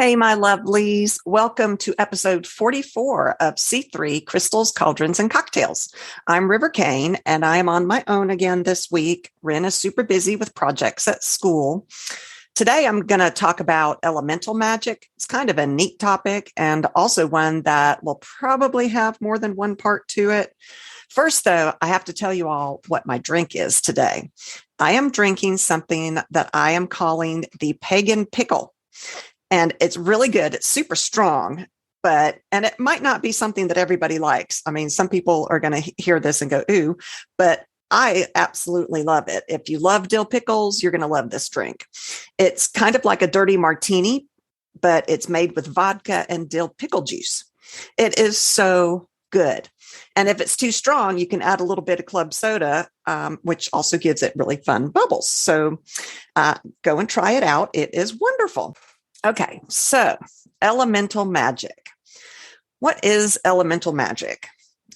Hey, my lovelies. Welcome to episode 44 of C3 Crystals, Cauldrons, and Cocktails. I'm River Kane, and I am on my own again this week. Ren is super busy with projects at school. Today, I'm going to talk about elemental magic. It's kind of a neat topic and also one that will probably have more than one part to it. First, though, I have to tell you all what my drink is today. I am drinking something that I am calling the Pagan Pickle. And it's really good. It's super strong, and it might not be something that everybody likes. I mean, some people are going to hear this and go, ooh, but I absolutely love it. If you love dill pickles, you're going to love this drink. It's kind of like a dirty martini, but it's made with vodka and dill pickle juice. It is so good. And if it's too strong, you can add a little bit of club soda, which also gives it really fun bubbles. So go and try it out. It is wonderful. Okay, so elemental magic. What is elemental magic?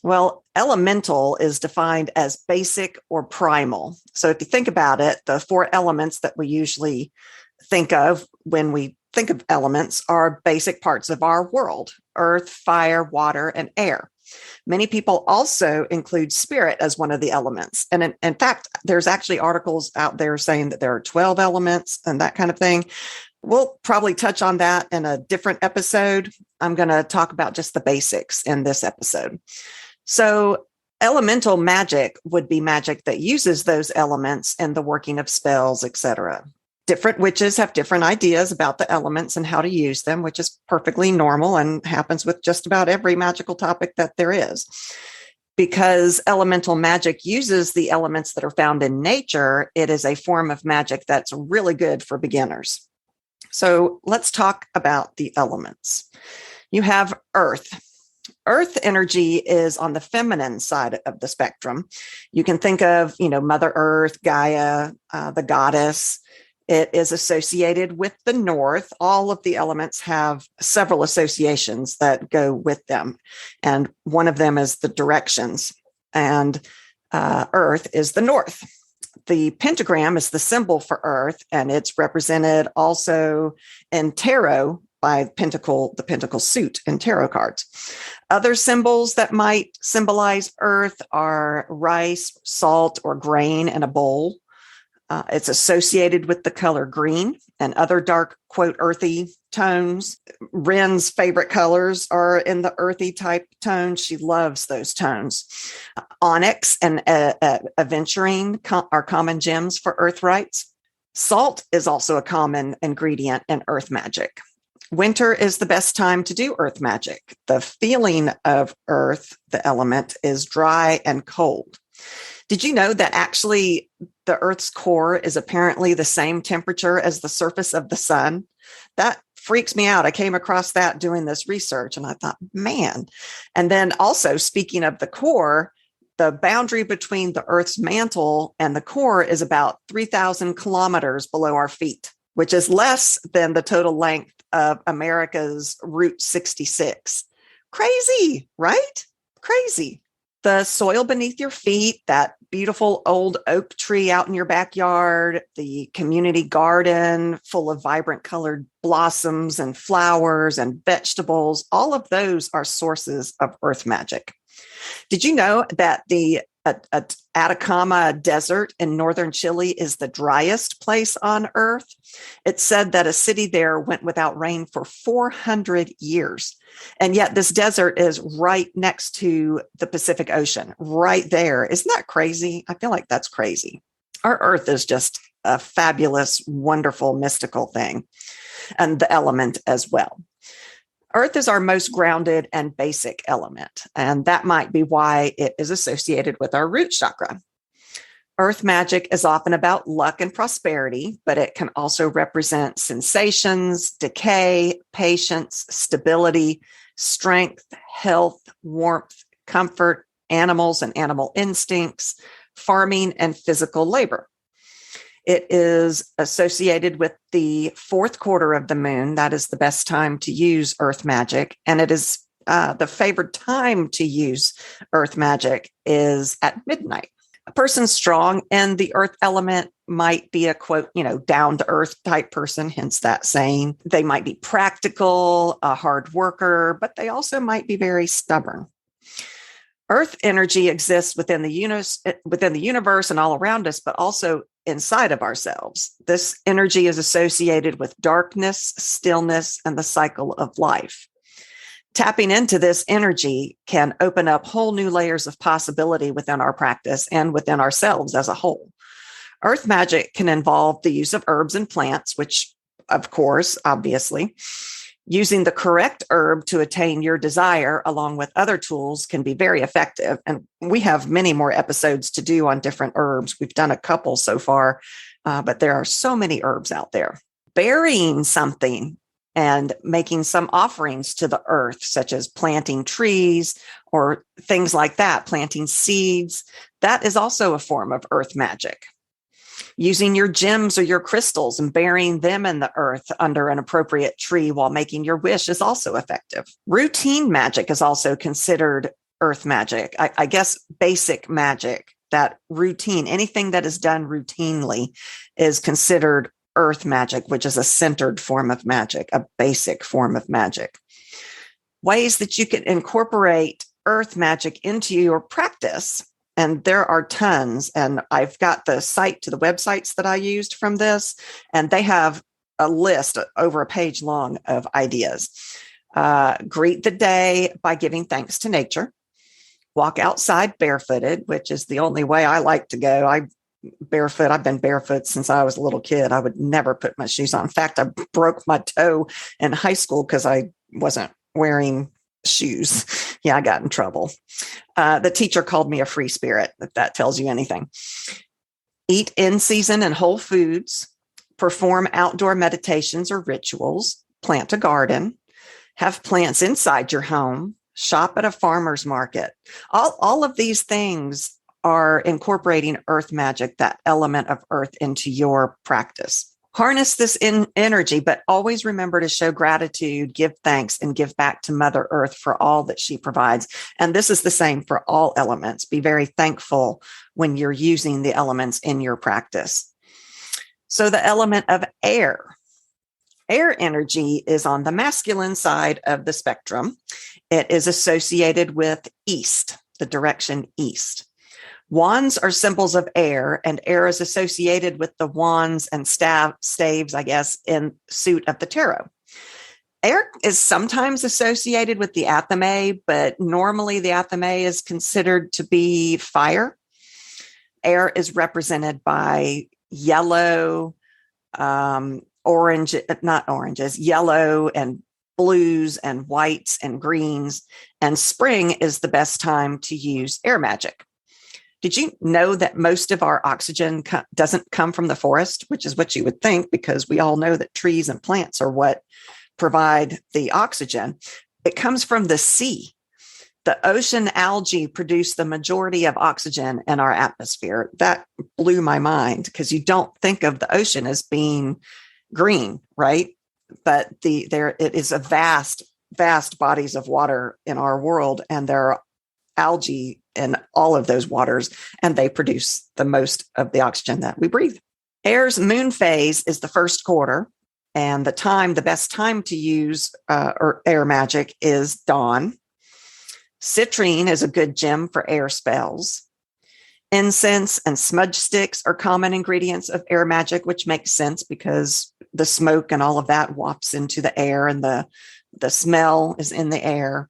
Well, elemental is defined as basic or primal. So if you think about it, the four elements that we usually think of when we think of elements are basic parts of our world: earth, fire, water, and air. Many people also include spirit as one of the elements. And in fact, there's actually articles out there saying that there are 12 elements and that kind of thing. We'll probably touch on that in a different episode. I'm going to talk about just the basics in this episode. So elemental magic would be magic that uses those elements in the working of spells, etc. Different witches have different ideas about the elements and how to use them, which is perfectly normal and happens with just about every magical topic that there is. Because elemental magic uses the elements that are found in nature, it is a form of magic that's really good for beginners. So let's talk about the elements. You have earth. Earth energy is on the feminine side of the spectrum. You can think of, Mother Earth, Gaia, the goddess. It is associated with the north. All of the elements have several associations that go with them. And one of them is the directions. And earth is the north. The pentagram is the symbol for earth, and it's represented also in tarot by the pentacle suit in tarot cards. Other symbols that might symbolize earth are rice, salt, or grain in a bowl. It's associated with the color green and other dark, quote, earthy tones. Ren's favorite colors are in the earthy type tones. She loves those tones. Onyx and aventurine are common gems for earth rites. Salt is also a common ingredient in earth magic. Winter is the best time to do earth magic. The feeling of earth, the element, is dry and cold. Did you know that actually the Earth's core is apparently the same temperature as the surface of the sun? That freaks me out. I came across that doing this research and I thought, man. And then also, speaking of the core, the boundary between the Earth's mantle and the core is about 3,000 kilometers below our feet, which is less than the total length of America's Route 66. Crazy, right? Crazy. The soil beneath your feet, that beautiful old oak tree out in your backyard, the community garden full of vibrant colored blossoms and flowers and vegetables, all of those are sources of earth magic. Did you know that the Atacama Desert in northern Chile is the driest place on Earth? It's said that a city there went without rain for 400 years. And yet this desert is right next to the Pacific Ocean, right there. Isn't that crazy? I feel like that's crazy. Our Earth is just a fabulous, wonderful, mystical thing, and the element as well. Earth is our most grounded and basic element, and that might be why it is associated with our root chakra. Earth magic is often about luck and prosperity, but it can also represent sensations, decay, patience, stability, strength, health, warmth, comfort, animals and animal instincts, farming, and physical labor. It is associated with the fourth quarter of the moon. That is the best time to use earth magic. And it is the favored time to use earth magic is at midnight. A person strong in the earth element might be a quote, down to earth type person, hence that saying. They might be practical, a hard worker, but they also might be very stubborn. Earth energy exists within the universe and all around us, but also inside of ourselves. This energy is associated with darkness, stillness, and the cycle of life. Tapping into this energy can open up whole new layers of possibility within our practice and within ourselves as a whole. Earth magic can involve the use of herbs and plants, which, of course, obviously, using the correct herb to attain your desire along with other tools can be very effective. And we have many more episodes to do on different herbs. We've done a couple so far, but there are so many herbs out there. Burying something and making some offerings to the earth, such as planting trees or things like that, planting seeds, that is also a form of earth magic. Using your gems or your crystals and burying them in the earth under an appropriate tree while making your wish is also effective. Routine magic is also considered earth magic. I guess basic magic, that routine, anything that is done routinely is considered earth magic, which is a centered form of magic, a basic form of magic. Ways that you can incorporate earth magic into your practice. And there are tons, and I've got the site to the websites that I used from this, and they have a list over a page long of ideas. Greet the day by giving thanks to nature. Walk outside barefooted, which is the only way I like to go. I've been barefoot since I was a little kid. I would never put my shoes on. In fact, I broke my toe in high school because I wasn't wearing shoes. Yeah, I got in trouble. The teacher called me a free spirit, if that tells you anything. Eat in season and whole foods, perform outdoor meditations or rituals, plant a garden, have plants inside your home, shop at a farmer's market. All of these things are incorporating earth magic, that element of earth, into your practice. Harness this energy, but always remember to show gratitude, give thanks, and give back to Mother Earth for all that she provides. And this is the same for all elements. Be very thankful when you're using the elements in your practice. So the element of air. Air energy is on the masculine side of the spectrum. It is associated with east, the direction east. Wands are symbols of air, and air is associated with the wands and staves, I guess, in suit of the tarot. Air is sometimes associated with the athame, but normally the athame is considered to be fire. Air is represented by yellow, yellow and blues and whites and greens, and spring is the best time to use air magic. Did you know that most of our oxygen doesn't come from the forest, which is what you would think, because we all know that trees and plants are what provide the oxygen. It comes from the sea. The ocean algae produce the majority of oxygen in our atmosphere. That blew my mind, because you don't think of the ocean as being green, right? But it is a vast bodies of water in our world, and there are algae in all of those waters, and they produce the most of the oxygen that we breathe. Air's moon phase is the first quarter, and the best time to use air magic is dawn. Citrine is a good gem for air spells. Incense and smudge sticks are common ingredients of air magic, which makes sense because the smoke and all of that wafts into the air, and the smell is in the air.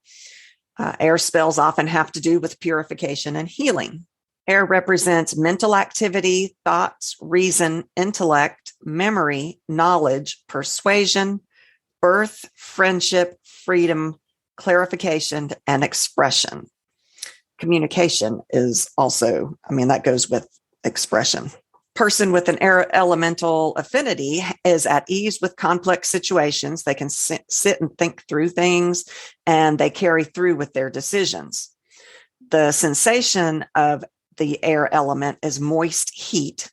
Air spells often have to do with purification and healing. Air represents mental activity, thoughts, reason, intellect, memory, knowledge, persuasion, birth, friendship, freedom, clarification, and expression. Communication is also, that goes with expression. Person with an air elemental affinity is at ease with complex situations. They can sit and think through things, and they carry through with their decisions. The sensation of the air element is moist heat.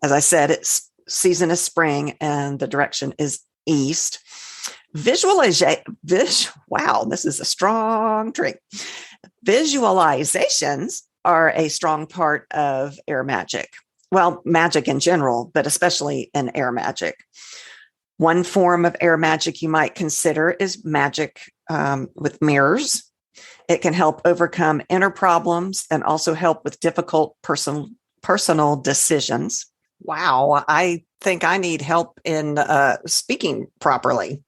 As I said, it's season is spring, and the direction is east. Wow, this is a strong drink. Visualizations are a strong part of air magic. well, magic in general, but especially in air magic. One form of air magic you might consider is magic with mirrors. It can help overcome inner problems and also help with difficult personal decisions. Wow, I think I need help in speaking properly.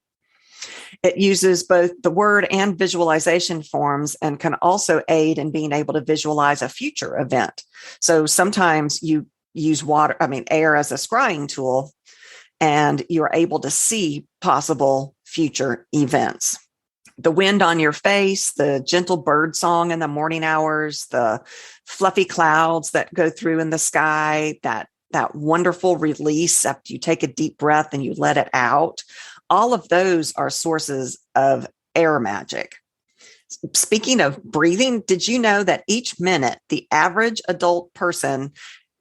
It uses both the word and visualization forms and can also aid in being able to visualize a future event. So sometimes you use air as a scrying tool, and you're able to see possible future events. The wind on your face, the gentle bird song in the morning hours, the fluffy clouds that go through in the sky, that wonderful release after you take a deep breath and you let it out. All of those are sources of air magic. Speaking of breathing, did you know that each minute the average adult person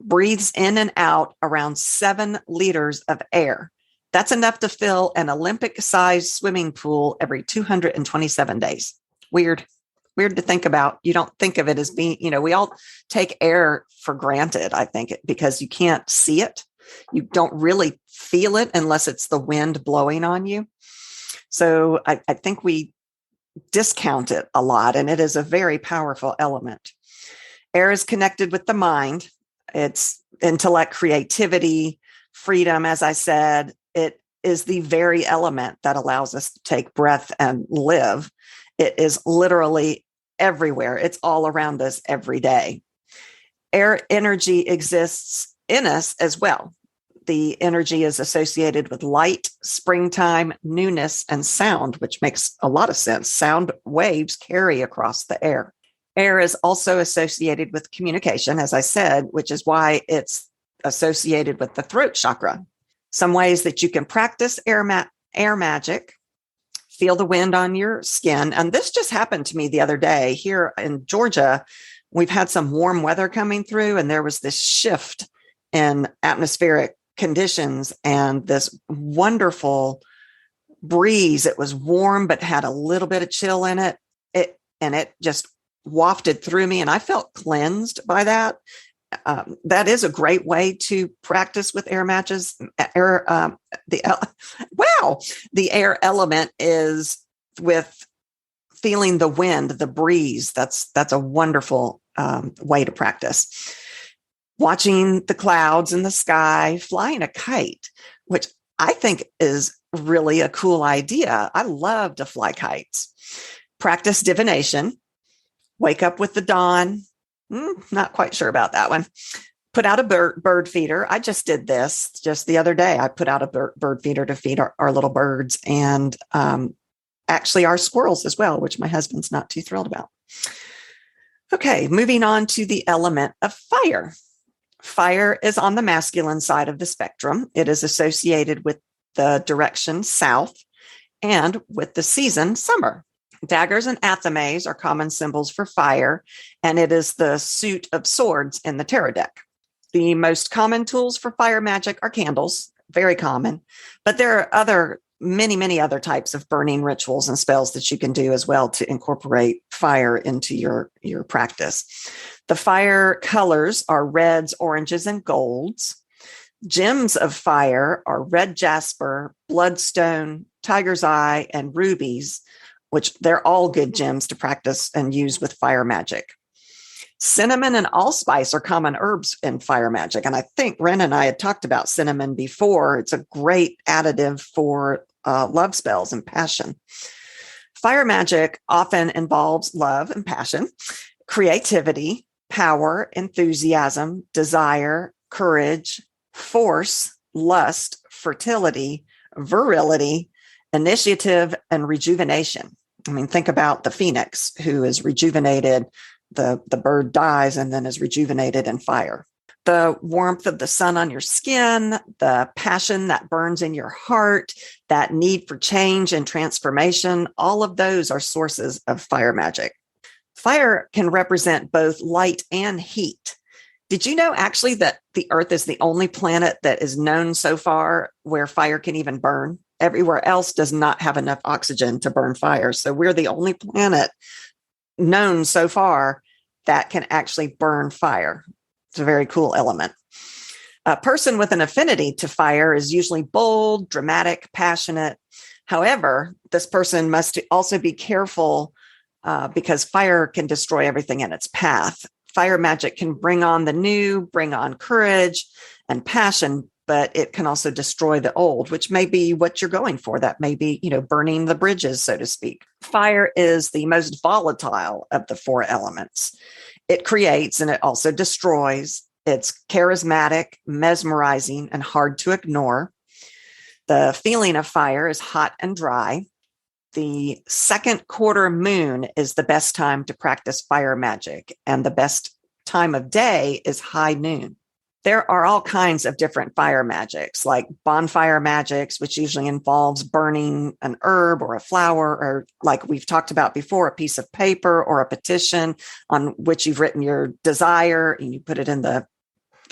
breathes in and out around 7 liters of air? That's enough to fill an Olympic-sized swimming pool every 227 days. Weird to think about. You don't think of it as being, we all take air for granted, I think, because you can't see it. You don't really feel it unless it's the wind blowing on you. So I think we discount it a lot, and it is a very powerful element. Air is connected with the mind. It's intellect, creativity, freedom. As I said, it is the very element that allows us to take breath and live. It is literally everywhere. It's all around us every day. Air energy exists in us as well. The energy is associated with light, springtime, newness, and sound, which makes a lot of sense. Sound waves carry across the air. Air is also associated with communication, as I said, which is why it's associated with the throat chakra. Some ways that you can practice air magic: feel the wind on your skin. And this just happened to me the other day here in Georgia. We've had some warm weather coming through, and there was this shift in atmospheric conditions and this wonderful breeze. It was warm, but had a little bit of chill in it. It just wafted through me, and I felt cleansed by that. That is a great way to practice with air matches. The air element is with feeling the wind, the breeze. That's a wonderful way to practice. Watching the clouds in the sky, flying a kite, which I think is really a cool idea. I love to fly kites. Practice divination. Wake up with the dawn. Not quite sure about that one. Put out a bird feeder. I just did this just the other day. I put out a bird feeder to feed our little birds, and actually our squirrels as well, which my husband's not too thrilled about. Okay, moving on to the element of fire. Fire is on the masculine side of the spectrum. It is associated with the direction south and with the season summer. Daggers and athames are common symbols for fire, and it is the suit of swords in the tarot deck. The most common tools for fire magic are candles, very common, but there are many other types of burning rituals and spells that you can do as well to incorporate fire into your practice. The fire colors are reds, oranges, and golds. Gems of fire are red jasper, bloodstone, tiger's eye, and rubies, which they're all good gems to practice and use with fire magic. Cinnamon and allspice are common herbs in fire magic. And I think Ren and I had talked about cinnamon before. It's a great additive for love spells and passion. Fire magic often involves love and passion, creativity, power, enthusiasm, desire, courage, force, lust, fertility, virility, initiative, and rejuvenation. I mean, think about the phoenix who is rejuvenated. The bird dies and then is rejuvenated in fire. The warmth of the sun on your skin, the passion that burns in your heart, that need for change and transformation, all of those are sources of fire magic. Fire can represent both light and heat. Did you know actually that the Earth is the only planet that is known so far where fire can even burn? Everywhere else does not have enough oxygen to burn fire. So we're the only planet known so far that can actually burn fire. It's a very cool element. A person with an affinity to fire is usually bold, dramatic, passionate. However, this person must also be careful because fire can destroy everything in its path. Fire magic can bring on the new, bring on courage and passion, but it can also destroy the old, which may be what you're going for. That may be, burning the bridges, so to speak. Fire is the most volatile of the four elements. It creates and it also destroys. It's charismatic, mesmerizing, and hard to ignore. The feeling of fire is hot and dry. The second quarter moon is the best time to practice fire magic, and the best time of day is high noon. There are all kinds of different fire magics, like bonfire magics, which usually involves burning an herb or a flower, or like we've talked about before, a piece of paper or a petition on which you've written your desire, and you put it in the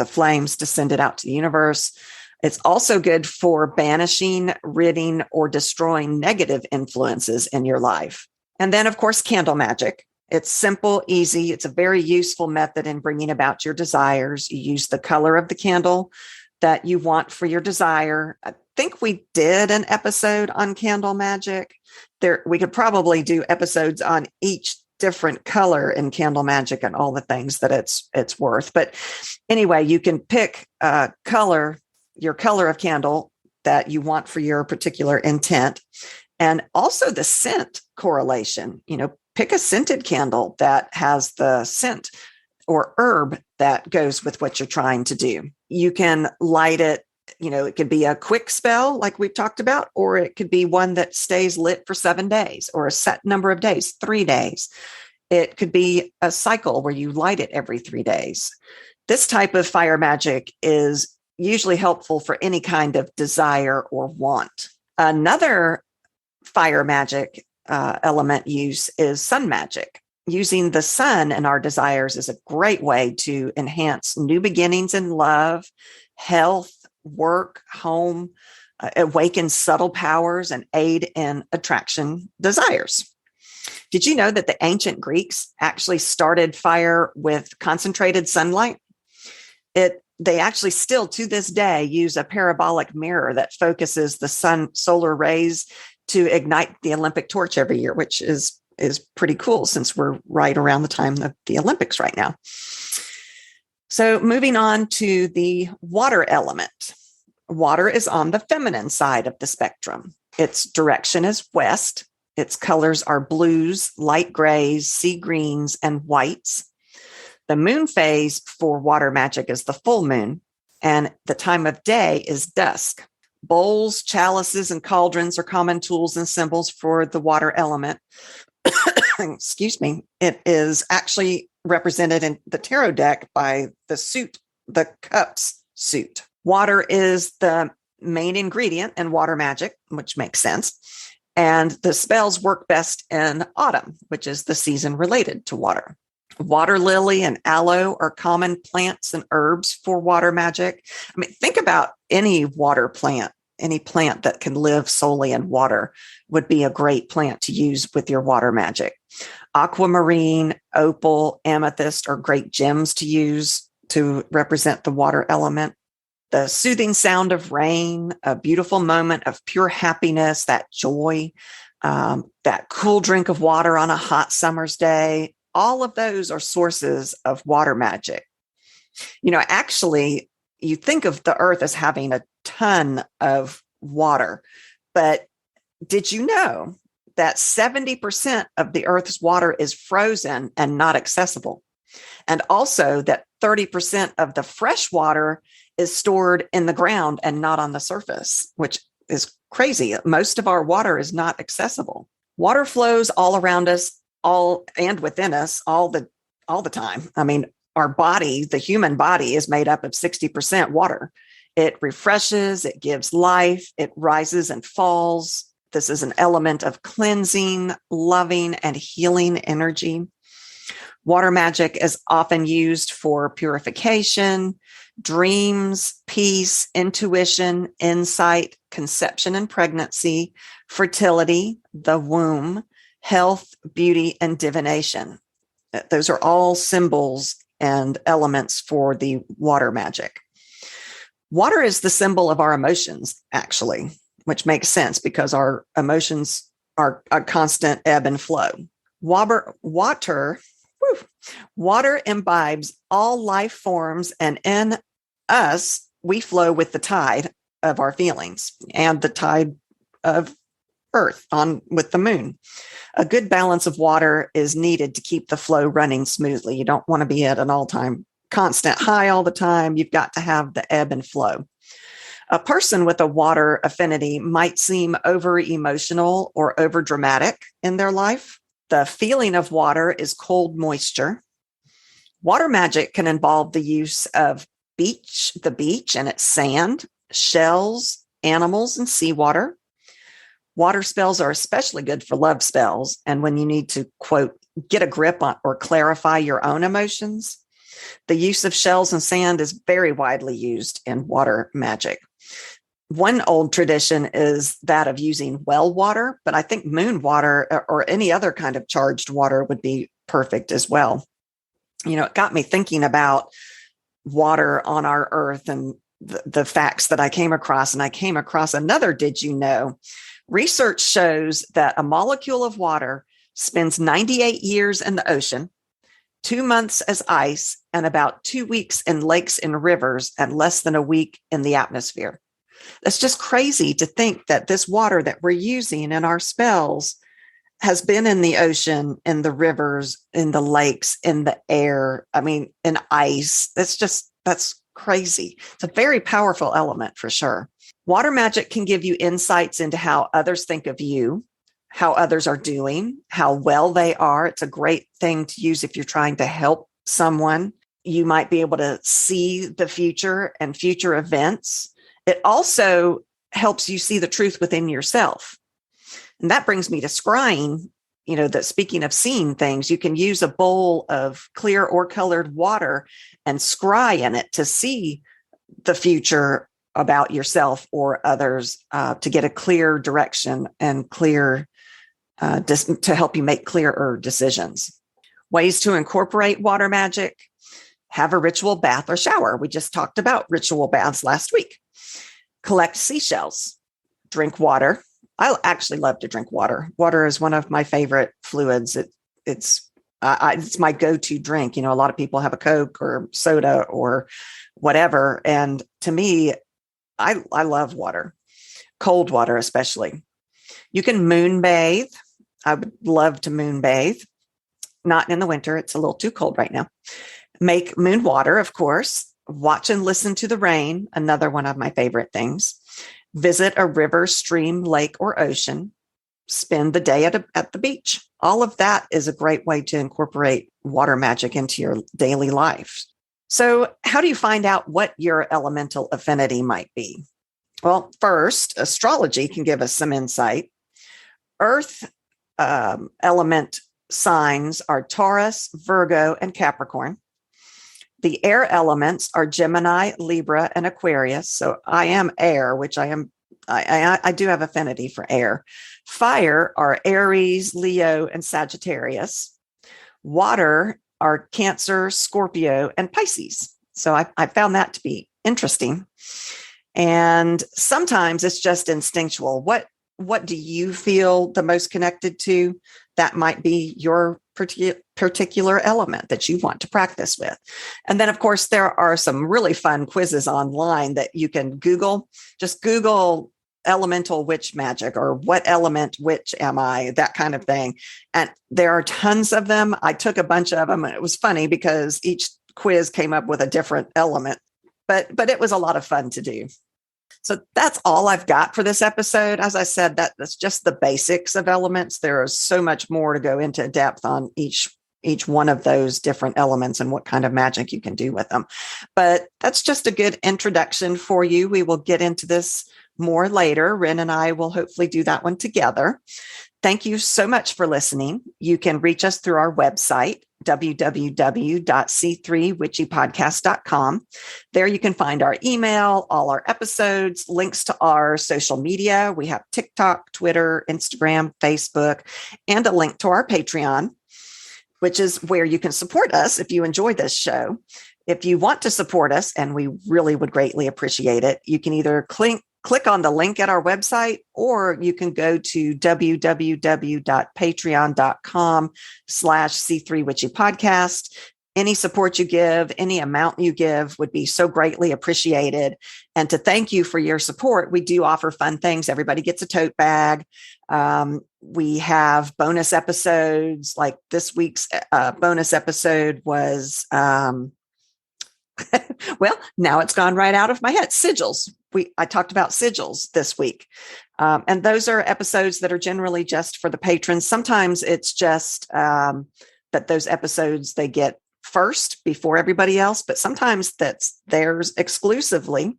flames to send it out to the universe. It's also good for banishing, ridding, or destroying negative influences in your life. And then, of course, candle magic. It's simple, easy. It's a very useful method in bringing about your desires. You use the color of the candle that you want for your desire. I think we did an episode on candle magic. We could probably do episodes on each different color in candle magic and all the things that it's worth. But anyway, you can pick your color of candle that you want for your particular intent. And also the scent correlation, pick a scented candle that has the scent or herb that goes with what you're trying to do. You can light it, it could be a quick spell like we've talked about, or it could be one that stays lit for 7 days or a set number of days, 3 days. It could be a cycle where you light it every 3 days. This type of fire magic is usually helpful for any kind of desire or want. Another fire magic element use is sun magic. Using the sun and our desires is a great way to enhance new beginnings in love, health, work, home, awaken subtle powers, and aid in attraction desires. Did you know that the ancient Greeks actually started fire with concentrated sunlight? They actually still to this day use a parabolic mirror that focuses the solar rays to ignite the Olympic torch every year, which is pretty cool since we're right around the time of the Olympics right now. So moving on to the water element. Water is on the feminine side of the spectrum. Its direction is west. Its colors are blues, light grays, sea greens, and whites. The moon phase for water magic is the full moon, and the time of day is dusk. Bowls, chalices, and cauldrons are common tools and symbols for the water element. Excuse me. It is actually represented in the tarot deck by the cups suit. Water is the main ingredient in water magic, which makes sense. And the spells work best in autumn, which is the season related to water. Water lily and aloe are common plants and herbs for water magic. I mean, think about any water plant. Any plant that can live solely in water would be a great plant to use with your water magic. Aquamarine, opal, amethyst are great gems to use to represent the water element. The soothing sound of rain, a beautiful moment of pure happiness, that joy, that cool drink of water on a hot summer's day, all of those are sources of water magic. Actually, you think of the earth as having a ton of water, but did you know that 70% of the earth's water is frozen and not accessible? And also that 30% of the fresh water is stored in the ground and not on the surface, which is crazy. Most of our water is not accessible. Water flows all around us, all and within us all the time. I mean, our body, the human body, is made up of 60% water. It refreshes, it gives life, it rises and falls. This is an element of cleansing, loving, and healing energy. Water magic is often used for purification, dreams, peace, intuition, insight, conception and pregnancy, fertility, the womb, health, beauty, and divination. Those are all symbols and elements for the water magic. Water is the symbol of our emotions, actually, which makes sense because our emotions are a constant ebb and flow. Water imbibes all life forms, and in us, we flow with the tide of our feelings and the tide of Earth on with the moon. A good balance of water is needed to keep the flow running smoothly. You don't want to be at an all-time constant high all the time. You've got to have the ebb and flow. A person with a water affinity might seem over emotional or over dramatic in their life. The feeling of water is cold moisture. Water magic can involve the use of the beach and its sand, shells, animals, and seawater. Water spells are especially good for love spells and when you need to, quote, get a grip on or clarify your own emotions. The use of shells and sand is very widely used in water magic. One old tradition is that of using well water, but I think moon water or any other kind of charged water would be perfect as well. You know, it got me thinking about water on our earth and the facts that I came across. And I came across another did you know? Research shows that a molecule of water spends 98 years in the ocean, 2 months as ice, and about 2 weeks in lakes and rivers, and less than a week in the atmosphere. That's just crazy to think that this water that we're using in our spells has been in the ocean, in the rivers, in the lakes, in the air. I mean, in ice. That's crazy. It's a very powerful element for sure. Water magic can give you insights into how others think of you, how others are doing, how well they are. It's a great thing to use if you're trying to help someone. You might be able to see the future and future events. It also helps you see the truth within yourself. And that brings me to scrying, you know, that speaking of seeing things, you can use a bowl of clear or colored water and scry in it to see the future about yourself or others to get a clear direction and to help you make clearer decisions. Ways to incorporate water magic: have a ritual bath or shower. We just talked about ritual baths last week. Collect seashells. Drink water. I actually love to drink water. Water is one of my favorite fluids. It's my go-to drink. You know, a lot of people have a Coke or soda or whatever. And to me, I love water, cold water especially. You can moon bathe. I would love to moon bathe. Not in the winter. It's a little too cold right now. Make moon water, of course. Watch and listen to the rain. Another one of my favorite things. Visit a river, stream, lake, or ocean. Spend the day at the beach. All of that is a great way to incorporate water magic into your daily life. So how do you find out what your elemental affinity might be? Well, first, astrology can give us some insight. Earth element signs are Taurus, Virgo, and Capricorn. The air elements are Gemini, Libra, and Aquarius. So I am air, which I do have affinity for air. Fire are Aries, Leo, and Sagittarius. Water are Cancer, Scorpio, and Pisces. So I found that to be interesting. And sometimes it's just instinctual. What do you feel the most connected to? That might be your particular element that you want to practice with. And then, of course, there are some really fun quizzes online that you can Google. Just Google elemental witch magic or what element witch am I, that kind of thing. And there are tons of them. I took a bunch of them and it was funny because each quiz came up with a different element, but it was a lot of fun to do. So that's all I've got for this episode. As I said, that's just the basics of elements. There is so much more to go into depth on each one of those different elements and what kind of magic you can do with them. But that's just a good introduction for you. We will get into this more later. Rin and I will hopefully do that one together. Thank you so much for listening. You can reach us through our website, www.c3witchypodcast.com. There you can find our email, all our episodes, links to our social media. We have TikTok, Twitter, Instagram, Facebook, and a link to our Patreon, which is where you can support us if you enjoy this show. If you want to support us, and we really would greatly appreciate it, you can either click on the link at our website, or you can go to www.patreon.com/C3Witchy podcast. Any support you give, any amount you give would be so greatly appreciated. And to thank you for your support, we do offer fun things. Everybody gets a tote bag. We have bonus episodes, like this week's bonus episode was, well, now it's gone right out of my head. Sigils. I talked about sigils this week. And those are episodes that are generally just for the patrons. Sometimes it's just that those episodes, they get first before everybody else, but sometimes that's theirs exclusively.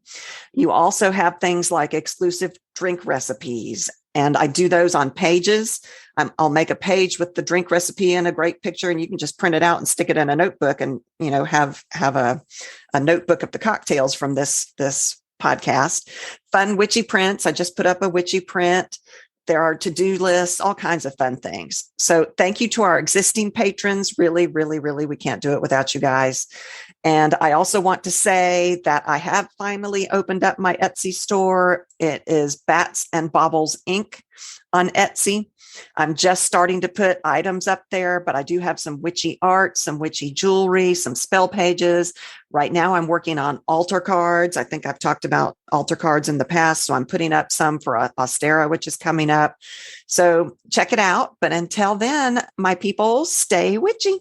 You also have things like exclusive drink recipes, and I do those on pages. I'll make a page with the drink recipe and a great picture, and you can just print it out and stick it in a notebook, and have a notebook of the cocktails from this podcast. Fun witchy prints. I just put up a witchy print. There are to-do lists, all kinds of fun things. So thank you to our existing patrons. Really, really, really, we can't do it without you guys. And I also want to say that I have finally opened up my Etsy store. It is Bats and Baubles Inc. on Etsy. I'm just starting to put items up there, but I do have some witchy art, some witchy jewelry, some spell pages. Right now I'm working on altar cards. I think I've talked about altar cards in the past, so I'm putting up some for Ostera, which is coming up. So check it out. But until then, my people, stay witchy.